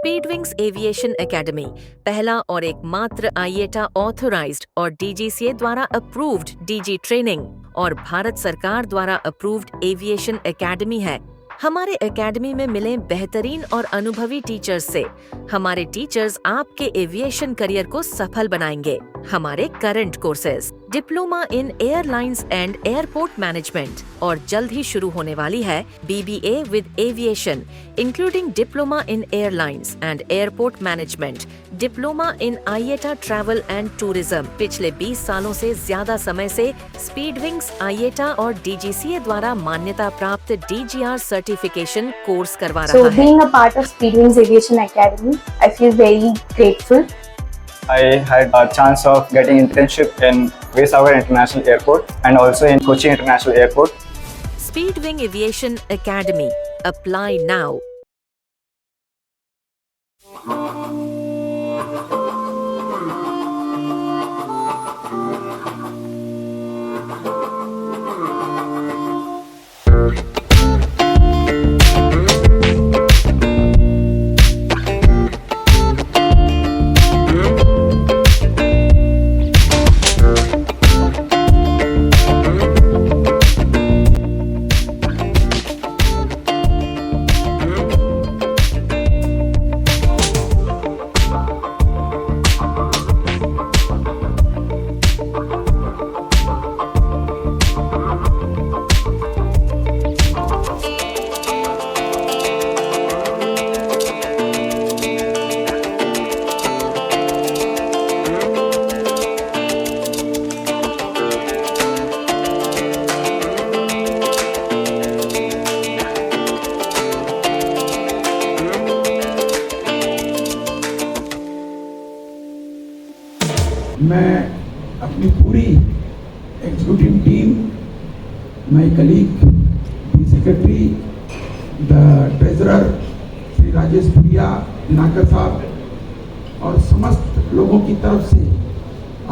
स्पीडविंग्स aviation academy पहला और एकमात्र आईएटा ऑथराइज्ड और डीजीसीए द्वारा अप्रूव्ड डीजी ट्रेनिंग और भारत सरकार द्वारा अप्रूव्ड एविएशन एकेडमी है। हमारे एकेडमी में मिलें बेहतरीन और अनुभवी टीचर्स से। हमारे टीचर्स आपके एविएशन करियर को सफल बनाएंगे। हमारे current courses diploma in airlines and airport management और जल्द ही शुरू होने वाली है BBA with aviation including diploma in airlines and airport management, diploma in IATA travel and tourism. पिछले 20 सालों से ज्यादा समय से स्पीडविंग्स आईएटा और डीजीसीए द्वारा मान्यता प्राप्त डीजीआर सर्टिफिकेशन कोर्स करवा रहा है। So being a part of Speedwings Aviation Academy, I feel very grateful. I had a chance of getting internship in Vesavar International Airport and also in Kochi International Airport. Speedwing Aviation Academy. Apply now. मैं अपनी पूरी executive team, my colleague, the secretary, the treasurer Shri Rajesh Priya Dinakar साहब और समस्त लोगों की तरफ से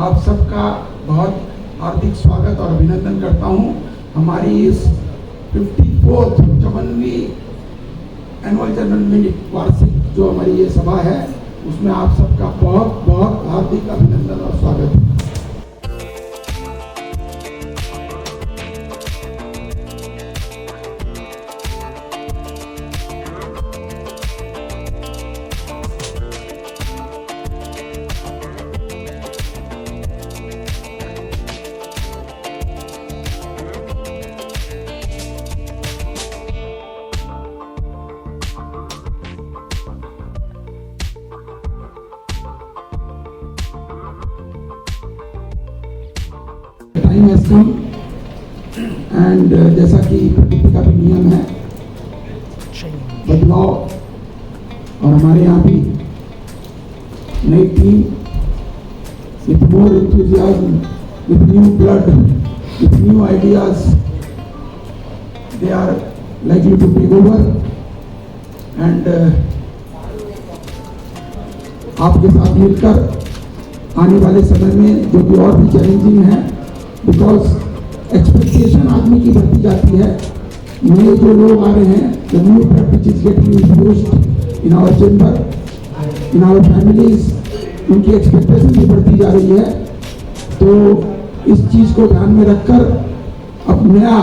आप सबका बहुत हार्दिक स्वागत और अभिनंदन करता हूं। हमारी इस 54वीं एनुअल जनरल मीटिंग वार्षिक जो हमारी ये सभा है उसमें आप सबका बहुत बहुत हार्दिक अभिनंदन और स्वागत है। टाइम हैज कम एंड जैसा कि प्रकृति का भी नियम है बदलाव, और हमारे यहाँ भी नई team with more enthusiasm, with new blood, with new ideas, they are likely to take over and आपके साथ मिलकर आने वाले समय में जो कि और भी चैलेंजिंग है, बिकॉज एक्सपेक्टेशन आदमी की बढ़ती जाती है। नए जो लोग आ रहे हैं, the new blood which is getting introduced in our chamber, in our families, उनकी एक्सपेक्टेशन भी बढ़ती जा रही है। तो इस चीज को ध्यान में रखकर अब नया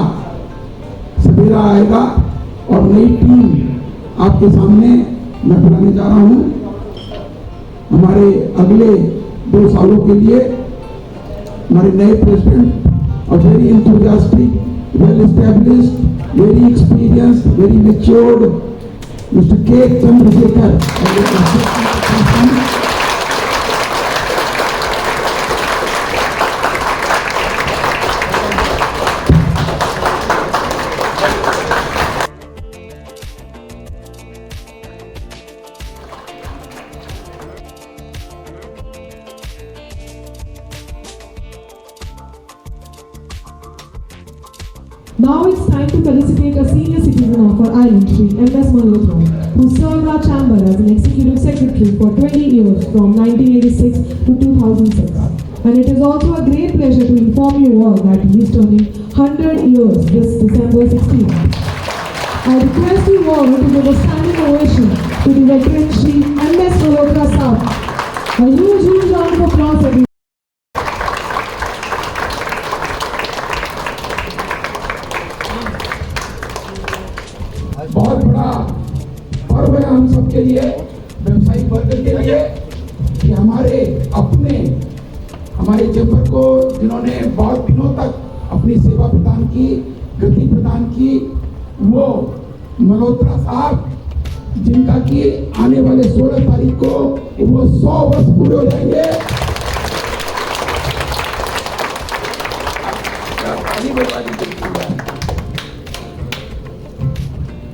सवेरा आएगा और नई टीम आपके सामने मैं बुलाने जा रहा हूँ हमारे अगले 2 सालों के लिए। हमारे नए प्रेसिडेंट और very enthusiastic, well established, very experienced, very matured, Mr. K. Chandrasekhar. Now it's time to felicitate a senior citizen of our island, Shri M.S. Malhotra, who served our chamber as an executive secretary for 20 years from 1986 to 2006. And it is also a great pleasure to inform you all that he is turning 100 years this December 16th. I request you all to give a standing ovation to the veteran Shri applause everyone. बहुत बड़ा पर्व है हम सबके लिए, व्यवसायिक वर्ग के लिए, कि हमारे चैम्बर को जिन्होंने बहुत दिनों तक अपनी सेवा प्रदान की, गति प्रदान की, वो मल्होत्रा साहब, जिनका कि आने वाले 16 तारीख को वो 100 वर्ष पूरे हो जाएंगे।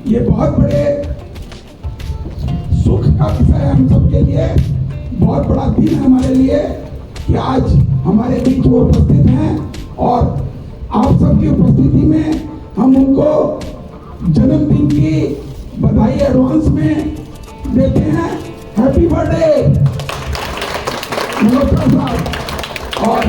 ये बहुत बड़े सुख का विषय है हम सबके लिए, बहुत बड़ा दिन है हमारे लिए कि आज हमारे बीच वो उपस्थित हैं और आप सबकी उपस्थिति में हम उनको जन्मदिन की बधाई एडवांस में देते हैं। हैप्पी बर्थडे मल्होत्रा साहब। और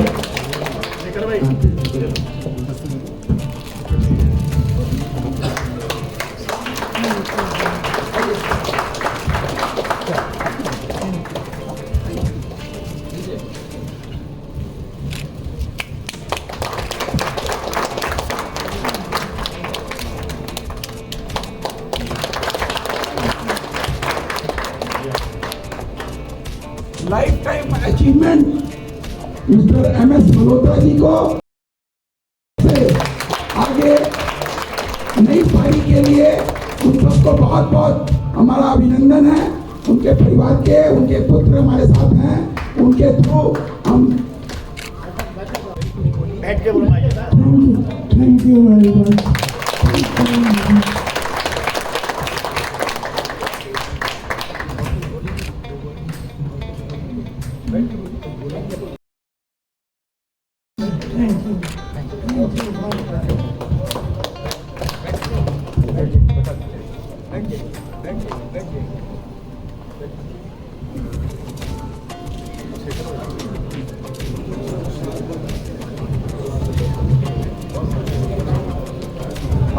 lifetime achievement mister MS Malhotra ji को से आगे नई पारी के लिए उन सबको बहुत बहुत हमारा अभिनंदन है। उनके परिवार के, उनके पुत्र हमारे साथ हैं, उनके थ्रू हम थैंक यू वेरी मच।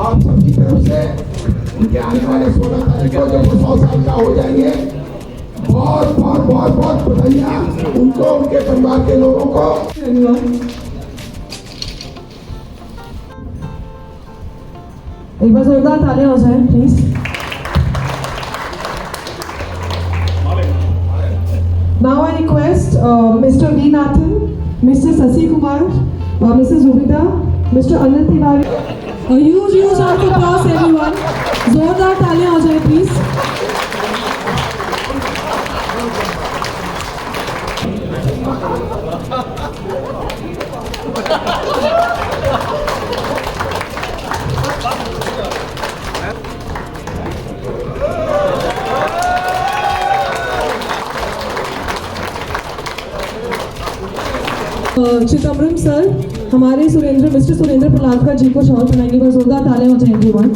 आप सबकी तरफ से उनके आने वाले 16 तारीख को जब वो 100 साल का हो जाएंगे, बहुत बहुत बहुत बहुत बधाइयाँ उनको, उनके परिवार के लोगों को। एक बार जोरदार तालियां हो जाए please. Now I request Mr. V. Nathan, Mr. Sasi Kumar, Mrs. Zubida, Mr. Anil Tiwari. A huge round of applause everyone. जोरदार तालियां हो जाए प्लीज। चिदम्बरम सर हमारे मिस्टर सुरेंद्र प्रहलादकर जी को शॉल पहनाएंगे। बस जोरदार तालियां हो जाए एवरीवन।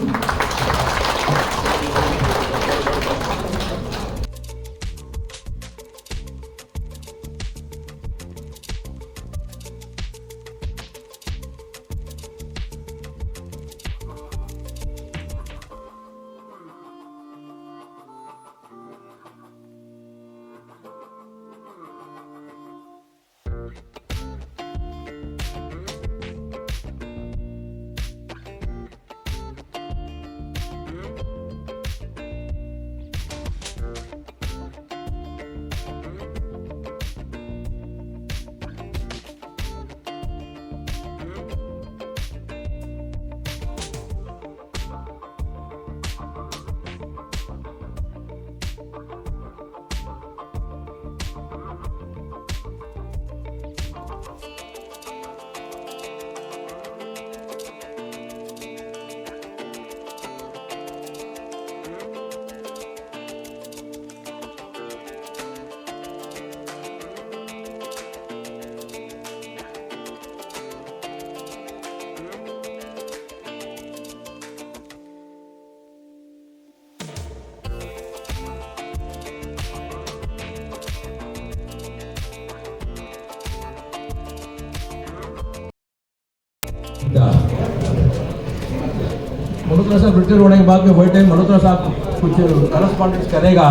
मल्होत्रा साहब रिटायर होने के बाद में वही टाइम मल्होत्रा साहब कुछ करस्पॉन्डेंस करेगा,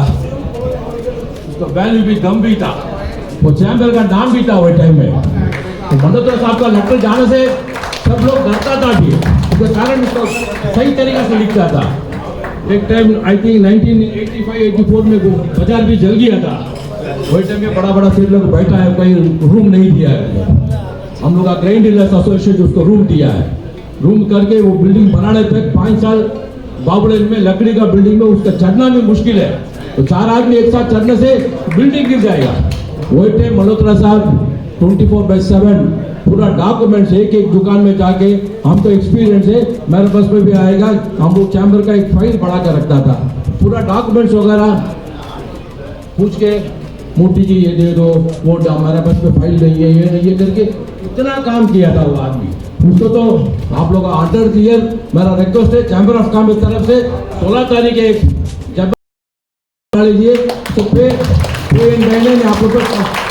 उसका बैन भी दम भी था। वो चैम्बर का नाम भी था वो टाइम में। तो मल्होत्रा साहब का लेटर जाने से सब लोग डरता था भी, उसके कारण उसको सही तरीके से लिखता था। एक टाइम आई थिंक 1985-84 में वो बाजार भी जल गया था। वही टाइम में बड़ा बड़ा सेठ लोग बैठा है, कोई रूम नहीं दिया है। हम लोग का ग्रेन डीलर्स एसोसिएशन उसको रूम दिया है। रूम करके वो बिल्डिंग बनाने तक 5 साल बाबुड़े में लकड़ी का बिल्डिंग में उसका चढ़ना भी मुश्किल है। तो 4 आदमी एक साथ चढ़ने से बिल्डिंग गिर जाएगा। वही टाइम मल्होत्रा साहब 24/7 पूरा डॉक्यूमेंट्स एक दुकान में जाके, हमको एक्सपीरियंस है, मेरे पास में भी आएगा, हम लोग चैम्बर का एक फाइल बढ़ा कर रखता था। पूरा डॉक्यूमेंट्स वगैरह पूछ के, मोटी जी ये दे दो, वो हमारे पास में फाइल नहीं है, ये नहीं है करके इतना काम किया था वो आदमी। उसको तो आप लोग ऑर्डर क्लियर, मेरा रिक्वेस्ट है चैम्बर ऑफ कॉमर्स की तरफ से 16 तारीख है जब लीजिए तो महीने में आप लोग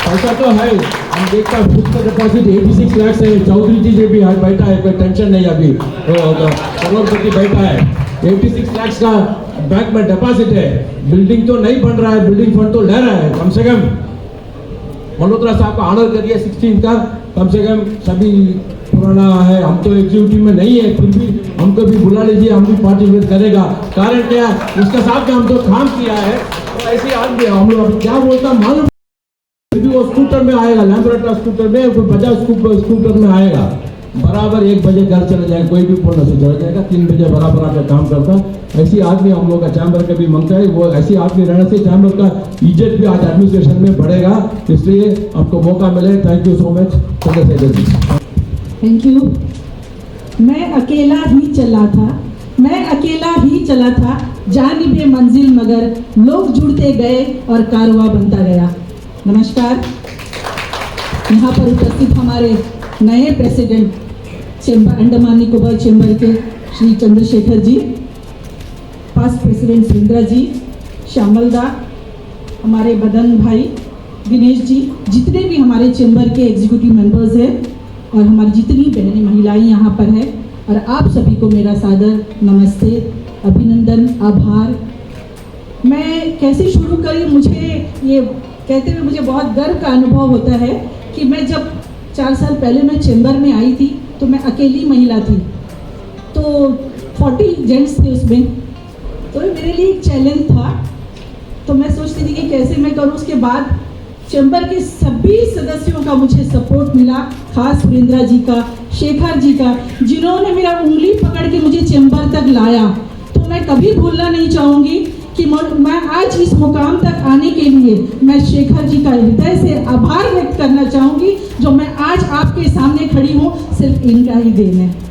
पैसा तो है। हम देखता है खुद का डिपॉजिट 86 लाख है। चौधरी जी भी बैठा है, कोई टेंशन नहीं अभी, करोड़पति बैठा है। 86 लाख का बैंक में डिपॉजिट है। बिल्डिंग तो नहीं बन रहा है, बिल्डिंग फंड तो ले रहा है। कम से कम मल्होत्रा साहब का ऑर्डर करिए 16 का, कम से कम सभी पुराना है। हम तो एग्जीक्यूटिव में नहीं है, फिर भी हमको भी बुला लीजिए, हम भी पार्टिसिपेट करेगा। कारण क्या है, उसके साथ में हम तो काम किया है। तो ऐसे आदमी हम लोग अभी क्या बोलता मालूम, वो स्कूटर में आएगा, लैम्ब्रेटा स्कूटर में, बजाज स्कूटर में आएगा, बराबर 1 बजे घर चले जाएगा, कोई भी फोन से चला जाएगा, 3 बजे बराबर आकर काम करता। ऐसी आदमी हम लोग का चैम्बर का भी मांगता है। वो ऐसी आदमी रहने से चैम्बर का इज्जत भी आज एडमिनिस्ट्रेशन में बढ़ेगा। इसलिए आपको मौका मिले। Thank you so much. Thank you. मैं अकेला ही चला था जानिबे मंजिल, मगर लोग जुड़ते गए और कारवां बनता गया। नमस्कार। यहाँ पर उपस्थित हमारे नए president chamber, Andaman Nicobar chamber के श्री चंद्रशेखर जी, पास्ट प्रेसिडेंट सुरेंद्र जी, श्यामल दा, हमारे बदन भाई, दिनेश जी, जितने भी हमारे चैम्बर के एग्जीक्यूटिव मेंबर्स हैं और हमारी जितनी बहनें महिलाएं यहाँ पर हैं, और आप सभी को मेरा सादर नमस्ते, अभिनंदन, आभार। मैं कैसे शुरू करूँ, मुझे ये कहते हुए मुझे बहुत गर्व का अनुभव होता है कि मैं जब 4 साल पहले मैं चैम्बर में आई थी तो मैं अकेली महिला थी, तो 40 जेंट्स थे उसमें, तो मेरे लिए एक चैलेंज था। तो मैं सोचती थी कि कैसे मैं करूं। उसके बाद चैम्बर के सभी सदस्यों का मुझे सपोर्ट मिला, खास सुरेंद्र जी का, शेखर जी का, जिन्होंने मेरा उंगली पकड़ के मुझे चैम्बर तक लाया। तो मैं कभी भूलना नहीं चाहूँगी कि मैं आज इस मुकाम तक आने के लिए मैं शेखर जी का हृदय से आभार व्यक्त करना चाहूँगी। जो मैं आज आपके सामने खड़ी हूँ, सिर्फ इनका ही देन है।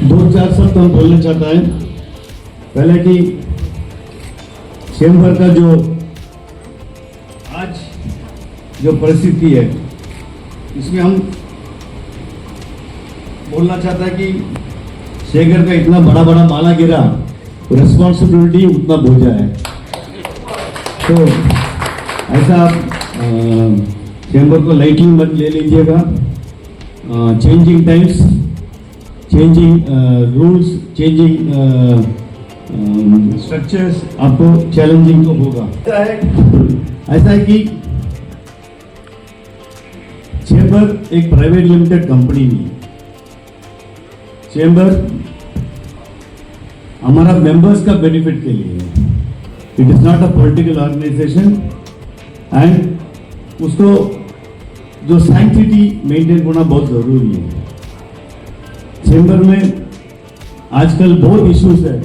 दो चार शब्द हम बोलना चाहता है। पहले कि चैम्बर का जो आज जो परिस्थिति है, इसमें हम बोलना चाहता है कि शेखर का इतना बड़ा बड़ा माला गिरा, रिस्पॉन्सिबिलिटी उतना बोझा है। तो ऐसा चैम्बर को लाइटली मत ले लीजिएगा। Changing times, changing rules, changing structures आपको चैलेंजिंग तो होगा। ऐसा है कि चैम्बर एक प्राइवेट लिमिटेड कंपनी नहीं है। चैम्बर हमारा मेंबर्स का बेनिफिट के लिए है। It is not a political organisation and उसको जो सैंक्टिटी मेंटेन होना बहुत जरूरी है। चैम्बर में आजकल बहुत इश्यूज है,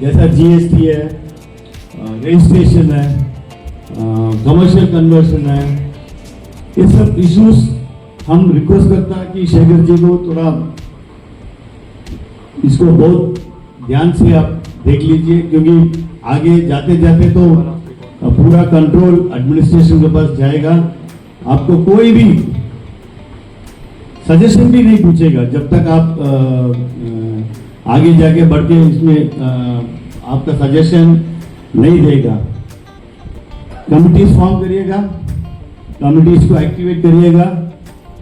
जैसा जीएसटी है, रजिस्ट्रेशन है, कमर्शियल कन्वर्शन है। ये सब इश्यूज हम रिक्वेस्ट करता है कि शेखर जी को थोड़ा इसको बहुत ध्यान से आप देख लीजिए, क्योंकि आगे जाते जाते तो पूरा कंट्रोल एडमिनिस्ट्रेशन के पास जाएगा। आपको कोई भी सजेशन भी नहीं पूछेगा जब तक आप आगे जाके बढ़ के इसमें आपका सजेशन नहीं देगा। कमिटीज फॉर्म करिएगा, कमिटीज को एक्टिवेट करिएगा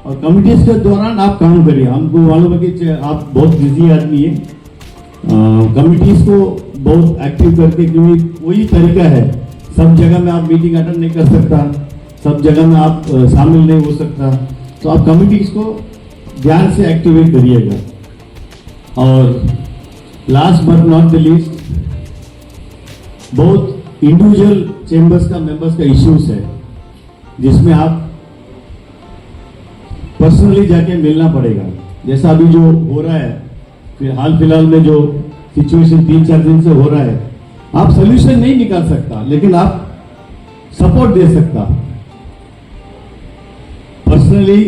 और कमिटीज के दौरान आप काम करिए। हमको मालूम है कि आप बहुत बिजी आदमी है, कमिटीज को बहुत एक्टिव करके, क्योंकि वही तरीका है। सब जगह में आप मीटिंग अटेंड नहीं कर सकता, सब जगह में आप शामिल नहीं हो सकता, तो आप कमिटीज को ध्यान से एक्टिवेट करिएगा। और last but not the least, बहुत इंडिविजुअल चेंबर्स का मेंबर्स का इश्यूज है जिसमें आप पर्सनली जाके मिलना पड़ेगा। जैसा अभी जो हो रहा है, फिर हाल फिलहाल में जो सिचुएशन 3-4 दिन से हो रहा है, आप सोल्यूशन नहीं निकाल सकता लेकिन आप सपोर्ट दे सकता। पर्सनली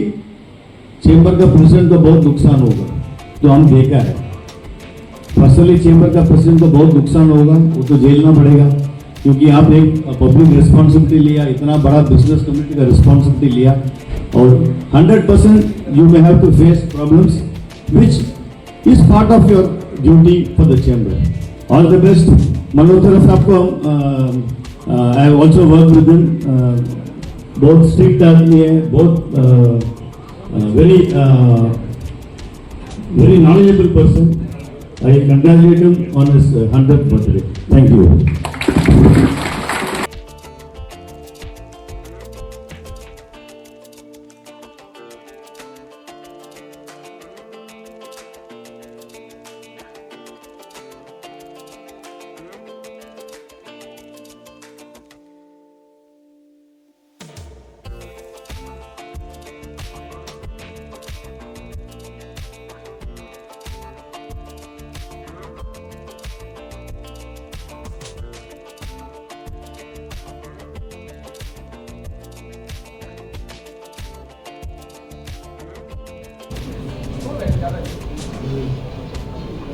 चेंबर का प्रेसिडेंट को बहुत नुकसान होगा, तो हम देखा है। पर्सनली चेंबर का प्रेसिडेंट को बहुत नुकसान होगा, वो तो झेलना पड़ेगा, क्योंकि आप एक पब्लिक रिस्पॉन्सिबिलिटी लिया, इतना बड़ा बिजनेस कम्युनिटी का रिस्पॉन्सिबिलिटी लिया, और 100% you may have to face problems which is part of your duty for the chamber. All the best. Malhotra साहब को I have also work with him, बहुत स्ट्रिक्ट आदमी है, बहुत very knowledgeable person. I congratulate him on his 100th birthday. Thank you.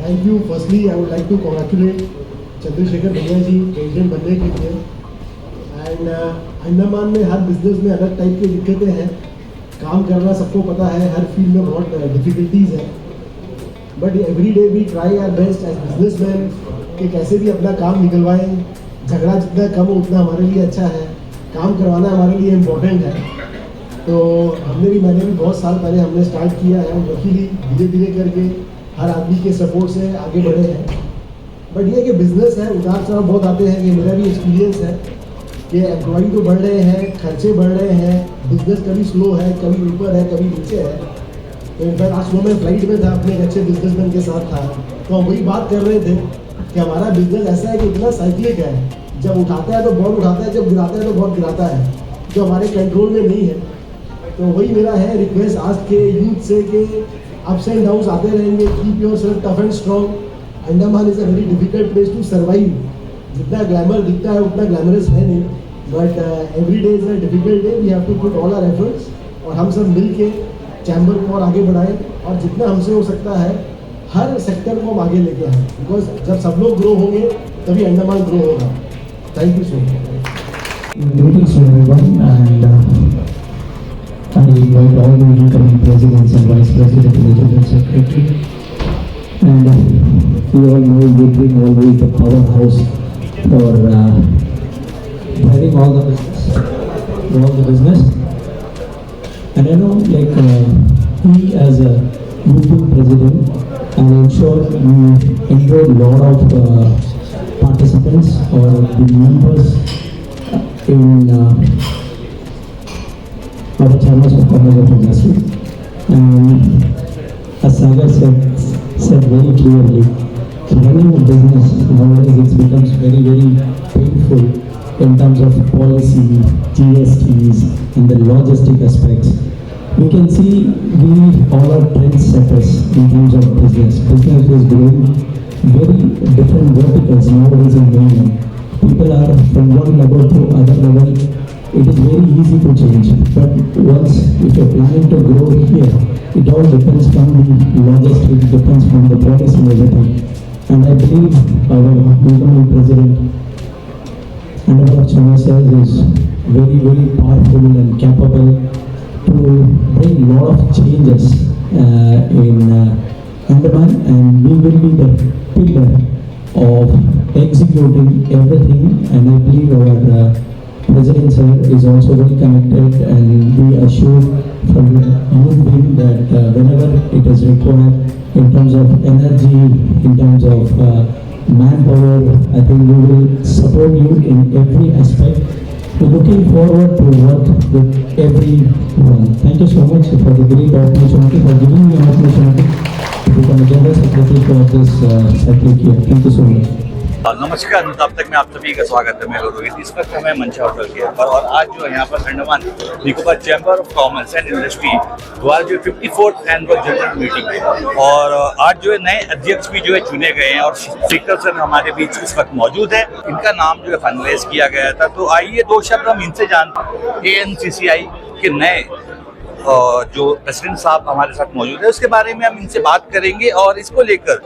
Thank you. Firstly, I would like to congratulate Chandrashekhar भैया जी president बनने के लिए। एंड अंडमान में हर बिजनेस में अलग टाइप की दिक्कतें हैं, काम करना सबको पता है, हर फील्ड में बहुत डिफिकल्टीज है, but every day we try our best as businessman कि कैसे भी अपना काम निकलवाएं। झगड़ा जितना कम हो उतना हमारे लिए अच्छा है, काम करवाना हमारे लिए इम्पोर्टेंट है। तो मैंने भी बहुत साल पहले हमने स्टार्ट किया है, वकीली धीरे धीरे करके हर आदमी के सपोर्ट से आगे बढ़े हैं। बट ये कि बिजनेस है, उतार चढ़ाव बहुत आते हैं, ये मेरा भी एक्सपीरियंस है कि एम्प्लॉई तो बढ़ रहे हैं, खर्चे बढ़ रहे हैं, बिजनेस कभी स्लो है, कभी ऊपर है, कभी नीचे है। तो इनफैक्ट आज सुबह मैं फ्लाइट में था, अपने एक अच्छे बिजनेसमैन के साथ था, तो हम वही बात कर रहे थे कि हमारा बिजनेस ऐसा है कि इतना साइक्लिक है, जब उठाता है तो बहुत उठाता है, जब गिराता है तो बहुत गिराता है, जो हमारे कंट्रोल में नहीं है। तो वही मेरा है रिक्वेस्ट आज के यूथ से कि अप्स एंड डाउन्स आते रहेंगे, keep yourself tough and strong. Andaman is a very difficult place to survive. जितना ग्लैमर दिखता है उतना ग्लैमरस है नहीं, but every day is a difficult day. We have to put all our efforts, और हम सब मिल के चैम्बर को और आगे बढ़ाएं, और जितना हमसे हो सकता है हर सेक्टर को हम आगे लेके आएँ, बिकॉज जब सब लोग ग्रो होंगे तभी अंडमान ग्रो होगा। Thank you so much. Greetings to everyone, and I invite all the incoming presidents and vice president and the general secretary. And we all know you bring always the powerhouse for driving all the business. And I know, like we as a UP president, and I'm sure you enrolled a lot of participants or the members in our channels of commerce of industry. As Sagar said very clearly, running a business nowadays it becomes very, very painful in terms of policy, GSTs, and the logistic aspects. We can see we all are trendsetters in terms of business. Business is growing very different verticals nowadays in India. People are from one level to other level. It is very easy to change, but once if you're planning to grow here, it all depends from the logistics, depends from the policy and everything. And I believe our incoming president, Honorable Chandrasekhar, is very, very powerful and capable to bring lot of changes in Andaman, and we will be the pillar of executing everything. And I believe our President sir is also well connected, and we assure from youth wing that whenever it is required in terms of energy, in terms of manpower, I think we will support you in every aspect. We're looking forward to work with everyone. Thank you so much for the great opportunity, for giving me an opportunity to become a General Secretary for this cyclic year. Thank you so much. नमस्कार, तब तक मैं आप सभी का स्वागत है। मैं रोहित। इस वक्त हमें मंचा होटल के पर और आज जो है यहाँ पर Andaman Nicobar chamber of commerce and industry द्वारा जो 54th एनुअल जनरल मीटिंग है, और आज जो है नए अध्यक्ष भी जो है चुने गए हैं और स्पीकर सर हमारे बीच इस वक्त मौजूद है। इनका नाम जो है फाइनलाइज किया गया था। तो आइए दो शब्द हम इनसे जानते हैं। ANCCI के नए जो प्रेसिडेंट साहब हमारे साथ मौजूद है, उसके बारे में हम इनसे बात करेंगे और इसको लेकर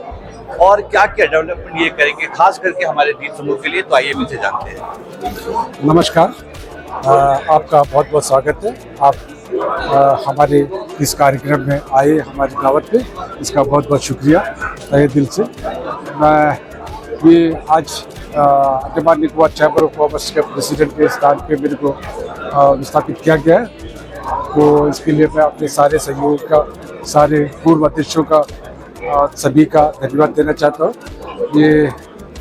और क्या क्या डेवलपमेंट ये करेंगे, खास करके हमारे दीप समूह के लिए। तो आइए इनसे जानते हैं। नमस्कार, आपका बहुत बहुत स्वागत है। आप हमारे इस कार्यक्रम में आए, हमारी दावत पे, इसका बहुत बहुत शुक्रिया तहे दिल से। मैं ये आज Andaman Nicobar chamber of commerce के प्रेसिडेंट के स्थान पे मेरे को विस्थापित किया गया है, तो इसके लिए मैं अपने सारे सहयोग का, सारे पूर्व अध्यक्षों का, सभी का धन्यवाद देना चाहता हूँ। ये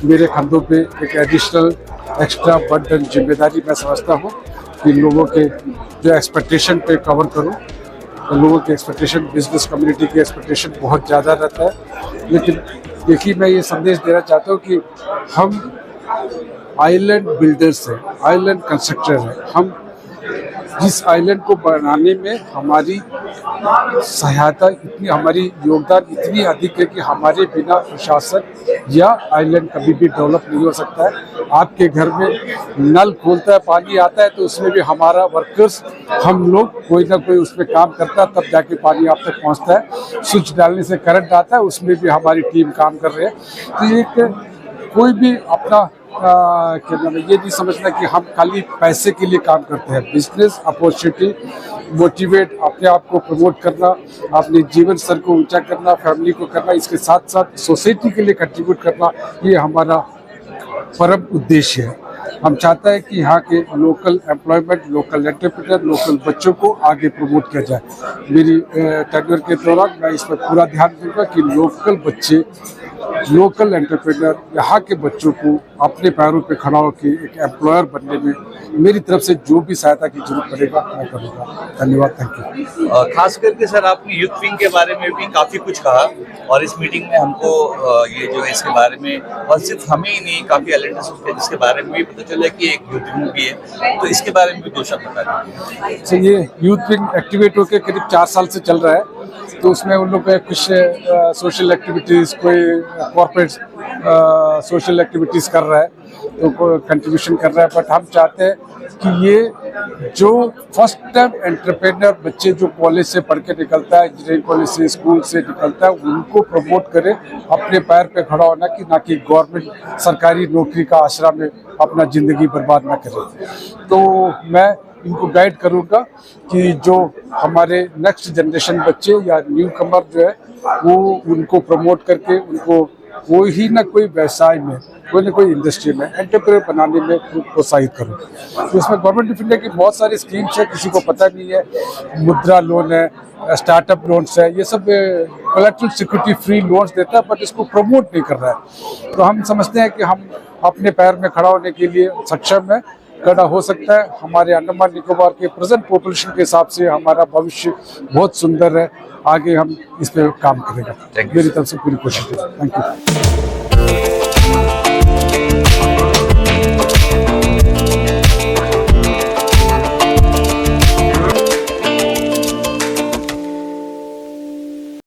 मेरे कंधों पे एक एडिशनल एक्स्ट्रा बर्डन जिम्मेदारी मैं समझता हूँ कि लोगों के जो एक्सपेक्टेशन पे कवर करूँ। तो लोगों के एक्सपेक्टेशन, बिजनेस कम्युनिटी के एक्सपेक्टेशन बहुत ज़्यादा रहता है, लेकिन देखिए मैं ये संदेश देना चाहता हूँ कि हम आइलैंड बिल्डर्स हैं, आइलैंड कंस्ट्रक्टर हैं। हम जिस आइलैंड को बनाने में हमारी सहायता इतनी, हमारी योगदान इतनी अधिक है कि हमारे बिना प्रशासन या आइलैंड कभी भी डेवलप नहीं हो सकता है। आपके घर में नल खोलता है, पानी आता है, तो उसमें भी हमारा वर्कर्स, हम लोग कोई ना कोई उसमें काम करता है, तब जाके पानी आप तक पहुंचता है। स्विच डालने से करंट आता है, उसमें भी हमारी टीम काम कर रही है। तो एक कोई भी अपना क्या नाम है, ये नहीं समझना कि हम खाली पैसे के लिए काम करते हैं। बिजनेस अपॉर्चुनिटी, मोटिवेट, अपने आप को प्रमोट करना, अपने जीवन स्तर को ऊंचा करना, फैमिली को करना, इसके साथ साथ सोसाइटी के लिए कंट्रीब्यूट करना, ये हमारा परम उद्देश्य है। हम चाहते हैं कि यहाँ के local employment, local entrepreneur, local बच्चों को आगे प्रमोट किया जाए। मेरी टेन्योर के दौरान मैं इस पर पूरा ध्यान दूंगा कि लोकल बच्चे, लोकल एंटरप्रेन्योर, यहाँ के बच्चों को अपने पैरों पे खड़ा होकर एक एम्प्लॉयर बनने में मेरी तरफ से जो भी सहायता की जरूरत पड़ेगा मैं करूँगा। धन्यवाद, थैंक यू। खास करके सर आपने यूथ विंग के बारे में भी काफ़ी कुछ कहा, और इस मीटिंग में हमको ये जो है इसके बारे में, और सिर्फ हमें ही नहीं, काफ़ी एलेंडर्स इसके बारे में भी पता चला कि एक यूथ विंग भी है, तो इसके बारे में भी दो शब्द बता दीजिए। ये यूथ विंग एक्टिवेट होकर करीब 4 साल से चल रहा है। तो उसमें उन लोग कुछ सोशल एक्टिविटीज़, कोई कॉर्पोरेट सोशल एक्टिविटीज़ कर रहा है, तो कंट्रीब्यूशन कर रहा है। बट हम चाहते हैं कि ये जो फर्स्ट टाइम एंटरप्रेन्योर बच्चे जो कॉलेज से पढ़ के निकलता है, इंजीनियरिंग कॉलेज से, स्कूल से निकलता है, उनको प्रमोट करें अपने पैर पे खड़ा होना, कि ना कि गवर्नमेंट सरकारी नौकरी का आसरा में अपना ज़िंदगी बर्बाद ना करें। तो मैं इनको गाइड करूँगा कि जो हमारे नेक्स्ट जनरेशन बच्चे या न्यू कमर जो है, वो उनको प्रमोट करके उनको कोई ना कोई व्यवसाय में, कोई ना कोई इंडस्ट्री में एंटरप्रेन्योर बनाने में प्रोत्साहित करूँ। तो इसमें गवर्नमेंट ऑफ इंडिया की बहुत सारी स्कीम्स है, किसी को पता नहीं है। मुद्रा लोन है, स्टार्टअप लोन्स है, ये सब कोलैटरल सिक्योरिटी फ्री लोन्स देता है, बट इसको प्रमोट नहीं कर रहा है। तो हम समझते हैं कि हम अपने पैर में खड़ा होने के लिए सक्षम है, खड़ा हो सकता है। हमारे अंडमान निकोबार के प्रेजेंट पॉपुलेशन के हिसाब से हमारा भविष्य बहुत सुंदर है। आगे हम इस पे काम करेंगे, मेरी तरफ से पूरी कोशिश है। Thank you.